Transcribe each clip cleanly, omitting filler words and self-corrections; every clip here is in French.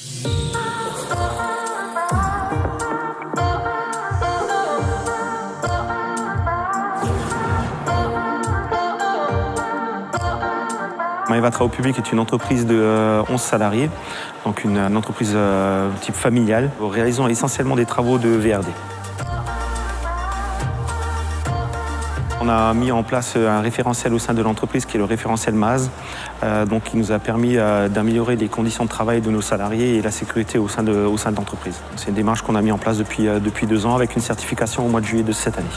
Maeva Travaux Publics est une entreprise de 11 salariés, donc une entreprise type familiale, réalisant essentiellement des travaux de VRD. On a mis en place un référentiel au sein de l'entreprise qui est le référentiel MAZ, donc qui nous a permis d'améliorer les conditions de travail de nos salariés et la sécurité au sein de l'entreprise. C'est une démarche qu'on a mis en place depuis 2 ans avec une certification au mois de juillet de cette année.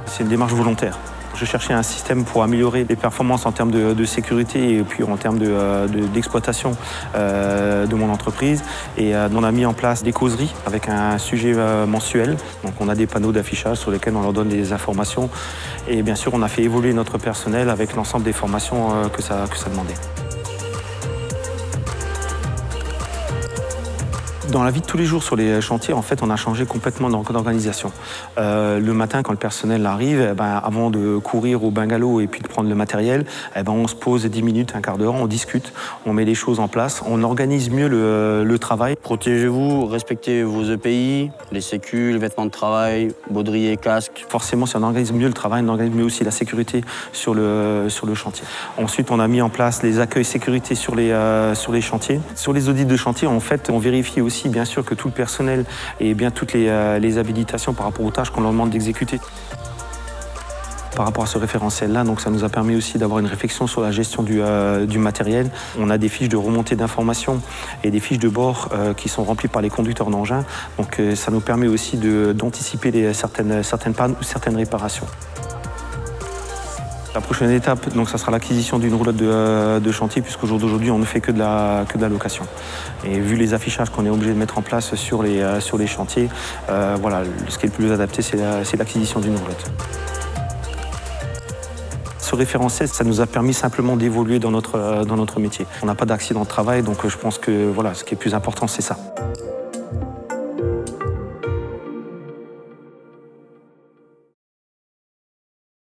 C'est une démarche volontaire. Je cherchais un système pour améliorer les performances en termes de sécurité et puis en termes d'exploitation de mon entreprise. Et on a mis en place des causeries avec un sujet mensuel. Donc on a des panneaux d'affichage sur lesquels on leur donne des informations. Et bien sûr, on a fait évoluer notre personnel avec l'ensemble des formations que ça demandait. Dans la vie de tous les jours sur les chantiers, en fait, on a changé complètement d'organisation. Le matin, quand le personnel arrive, avant de courir au bungalow et puis de prendre le matériel, on se pose 10 minutes, un quart d'heure, on discute, on met les choses en place, on organise mieux le travail. Protégez-vous, respectez vos EPI, les sécus, les vêtements de travail, baudrier, casque. Forcément, si on organise mieux le travail, on organise mieux aussi la sécurité sur le chantier. Ensuite, on a mis en place les accueils sécurité sur les chantiers. Sur les audits de chantier, en fait, on vérifie aussi bien sûr que tout le personnel ait bien toutes les habilitations par rapport aux tâches qu'on leur demande d'exécuter. Par rapport à ce référentiel-là, donc ça nous a permis aussi d'avoir une réflexion sur la gestion du matériel. On a des fiches de remontée d'informations et des fiches de bord qui sont remplies par les conducteurs d'engins. Donc ça nous permet aussi d'anticiper certaines pannes ou certaines réparations. La prochaine étape, donc, ça sera l'acquisition d'une roulotte de chantier, puisqu'au jour d'aujourd'hui, on ne fait que de la location. Et vu les affichages qu'on est obligé de mettre en place sur les chantiers, voilà, ce qui est le plus adapté, c'est l'acquisition d'une roulotte. Ce référentiel, ça nous a permis simplement d'évoluer dans notre métier. On n'a pas d'accident de travail, donc je pense que voilà, ce qui est le plus important, c'est ça.